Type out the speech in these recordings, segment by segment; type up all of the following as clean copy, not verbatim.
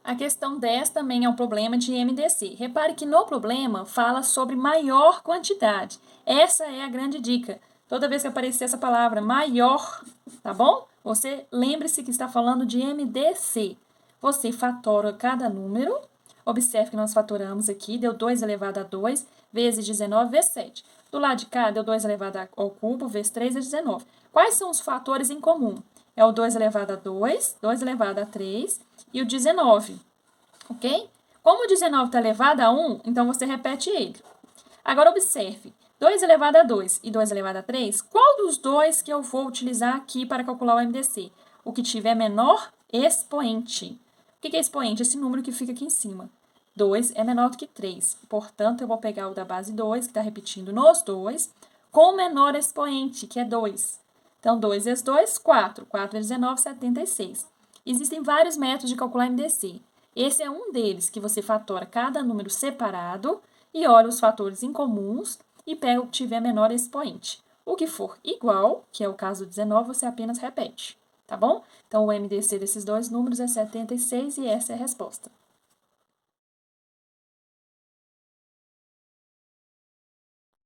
A questão 10 também é um problema de MDC. Repare que no problema fala sobre maior quantidade. Essa é a grande dica. Toda vez que aparecer essa palavra maior, tá bom? Você lembre-se que está falando de MDC. Você fatora cada número. Observe que nós fatoramos aqui, deu 2 elevado a 2, vezes 19, vezes 7. Do lado de cá, deu 2 elevado ao cubo, vezes 3, vezes 19. Quais são os fatores em comum? É o 2 elevado a 2, 2 elevado a 3 e o 19, ok? Como o 19 está elevado a 1, então você repete ele. Agora, observe, 2 elevado a 2 e 2 elevado a 3, qual dos dois que eu vou utilizar aqui para calcular o MDC? O que tiver menor expoente. O que é expoente? Esse número que fica aqui em cima. 2 é menor do que 3, portanto, eu vou pegar o da base 2, que está repetindo nos dois, com o menor expoente, que é 2. Então, 2 vezes 2, 4. 4 vezes 19, 76. Existem vários métodos de calcular MDC. Esse é um deles, que você fatora cada número separado e olha os fatores incomuns e pega o que tiver menor expoente. O que for igual, que é o caso do 19, você apenas repete, tá bom? Então, o MDC desses dois números é 76 e essa é a resposta.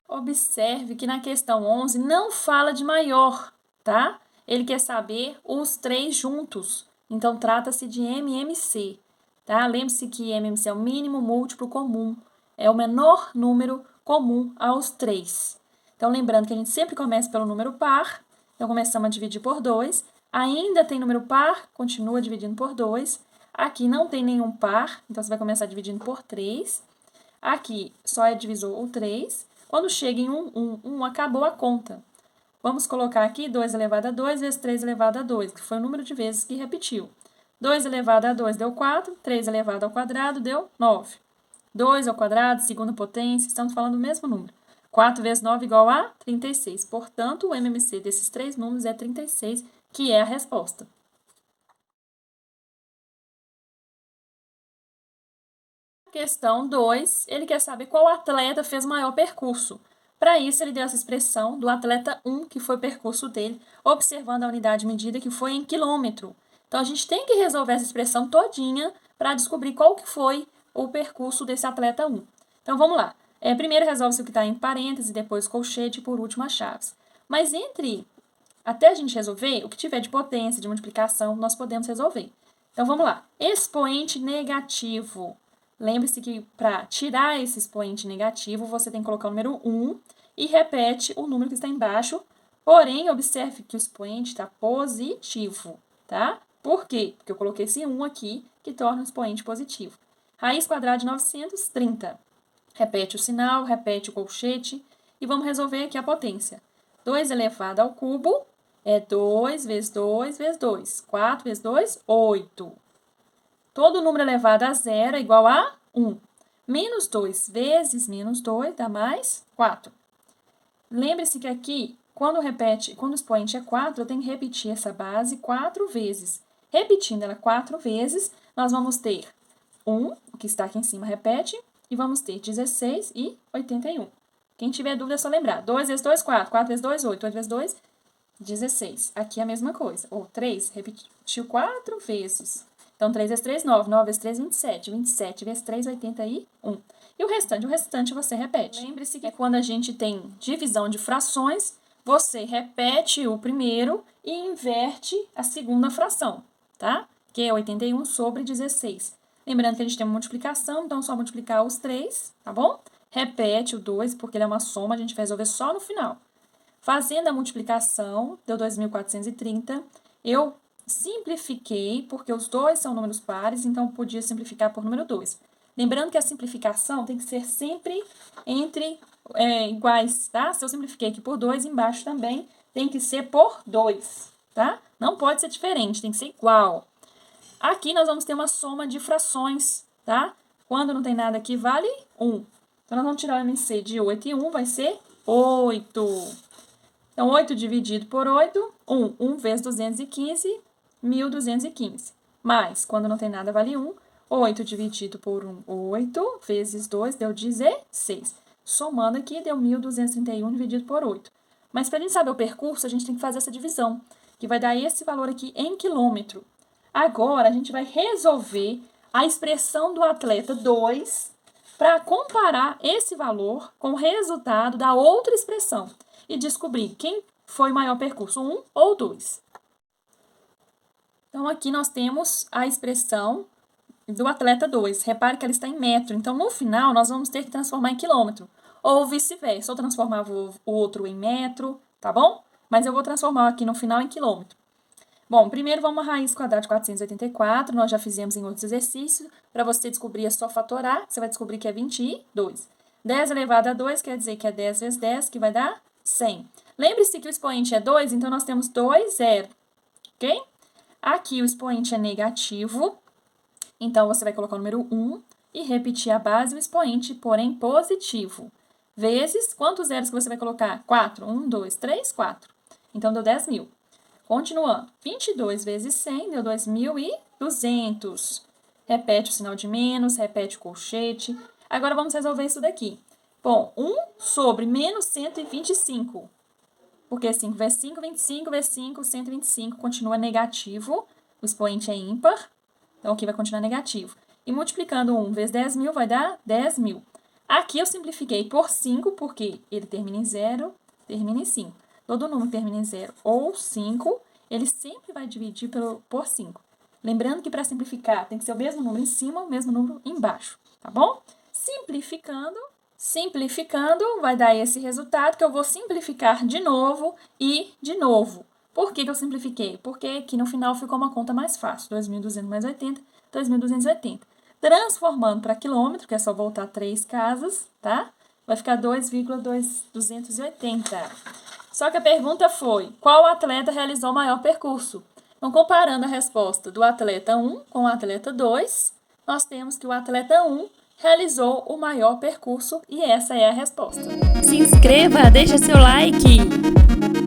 Observe que na questão 11 não fala de maior, tá? Ele quer saber os três juntos. Então, trata-se de MMC, tá? Lembre-se que MMC é o mínimo múltiplo comum. É o menor número comum aos três. Então, lembrando que a gente sempre começa pelo número par. Então, começamos a dividir por 2. Ainda tem número par, continua dividindo por 2. Aqui não tem nenhum par, então você vai começar dividindo por 3. Aqui só é divisor o 3. Quando chega em 1, acabou a conta. Vamos colocar aqui 2 elevado a 2 vezes 3 elevado a 2, que foi o número de vezes que repetiu. 2 elevado a 2 deu 4, 3 elevado ao quadrado deu 9. 2 ao quadrado, segunda potência, estamos falando do mesmo número. 4 vezes 9 igual a 36. Portanto, o MMC desses três números é 36, que é a resposta. Questão 2, ele quer saber qual atleta fez maior percurso. Para isso, ele deu essa expressão do atleta 1, que foi o percurso dele, observando a unidade medida, que foi em quilômetro. Então, a gente tem que resolver essa expressão todinha para descobrir qual que foi o percurso desse atleta 1. Então, vamos lá. Primeiro resolve-se o que está em parênteses, depois colchete e, por último, as chaves. Mas até a gente resolver, o que tiver de potência, de multiplicação, nós podemos resolver. Então, vamos lá. Expoente negativo. Lembre-se que para tirar esse expoente negativo, você tem que colocar o número 1 e repete o número que está embaixo. Porém, observe que o expoente está positivo, tá? Por quê? Porque eu coloquei esse 1 aqui, que torna o expoente positivo. Raiz quadrada de 930. Repete o sinal, repete o colchete e vamos resolver aqui a potência. 2 elevado ao cubo é 2 vezes 2 vezes 2. 4 vezes 2, 8. Todo número elevado a zero é igual a 1. Menos 2 vezes menos 2 dá mais 4. Lembre-se que aqui, quando o expoente é 4, eu tenho que repetir essa base 4 vezes. Repetindo ela 4 vezes, nós vamos ter 1, que está aqui em cima, repete, e vamos ter 16 e 81. Quem tiver dúvida é só lembrar. 2 vezes 2, 4. 4 vezes 2, 8. 8 vezes 2, 16. Aqui é a mesma coisa. Ou 3, repetiu 4 vezes. Então, 3 vezes 3, 9. 9 vezes 3, 27. 27 vezes 3, 81. E o restante você repete. Lembre-se que quando a gente tem divisão de frações, você repete o primeiro e inverte a segunda fração, tá? Que é 81 sobre 16. Lembrando que a gente tem uma multiplicação, então só multiplicar os 3, tá bom? Repete o 2, porque ele é uma soma, a gente vai resolver só no final. Fazendo a multiplicação, deu 2.430. Eu simplifiquei, porque os dois são números pares, então eu podia simplificar por número 2. Lembrando que a simplificação tem que ser sempre entre iguais, tá? Se eu simplifiquei aqui por 2, embaixo também tem que ser por 2, tá? Não pode ser diferente, tem que ser igual. Aqui nós vamos ter uma soma de frações, tá? Quando não tem nada aqui, vale 1. Então, nós vamos tirar o MC de 8 e 1, vai ser 8. Então, 8 dividido por 8, 1. 1 vezes 215, 1.215. Mais, quando não tem nada, vale 1. 8 dividido por 1, 8. Vezes 2, deu 16. Somando aqui, deu 1.231 dividido por 8. Mas, para a gente saber o percurso, a gente tem que fazer essa divisão, que vai dar esse valor aqui em quilômetro. Agora, a gente vai resolver a expressão do atleta 2 para comparar esse valor com o resultado da outra expressão e descobrir quem foi maior percurso, 1 ou 2. Então, aqui nós temos a expressão do atleta 2. Repare que ela está em metro. Então, no final, nós vamos ter que transformar em quilômetro. Ou vice-versa. Eu transformava o outro em metro, tá bom? Mas eu vou transformar aqui no final em quilômetro. Bom, primeiro vamos a raiz quadrada de 484. Nós já fizemos em outros exercícios. Para você descobrir, é só fatorar. Você vai descobrir que é 22. 10 elevado a 2 quer dizer que é 10 vezes 10, que vai dar 100. Lembre-se que o expoente é 2, então nós temos 2, 0. Ok? Aqui o expoente é negativo. Então, você vai colocar o número 1 e repetir a base e o expoente, porém positivo. Vezes, quantos zeros que você vai colocar? 4. 1, 2, 3, 4. Então, deu 10.000. Continuando. 22 vezes 100 deu 2.200. Repete o sinal de menos, repete o colchete. Agora, vamos resolver isso daqui. Bom, 1 sobre menos 125. Porque 5 vezes 5, 25 vezes 5, 125. Continua negativo. O expoente é ímpar. Então, aqui vai continuar negativo. E multiplicando 1 vezes 10.000 vai dar 10.000. Aqui eu simplifiquei por 5, porque ele termina em 0, termina em 5. Todo número que termina em 0 ou 5, ele sempre vai dividir por 5. Lembrando que para simplificar tem que ser o mesmo número em cima, o mesmo número embaixo, tá bom? Simplificando, vai dar esse resultado que eu vou simplificar de novo e de novo. Por que eu simplifiquei? Porque aqui no final ficou uma conta mais fácil. 2.200 mais 80, 2.280. Transformando para quilômetro, que é só voltar 3 casas, tá? Vai ficar 2,280. Só que a pergunta foi, qual atleta realizou o maior percurso? Então, comparando a resposta do atleta 1 com o atleta 2, nós temos que o atleta 1 realizou o maior percurso e essa é a resposta. Se inscreva, deixa seu like!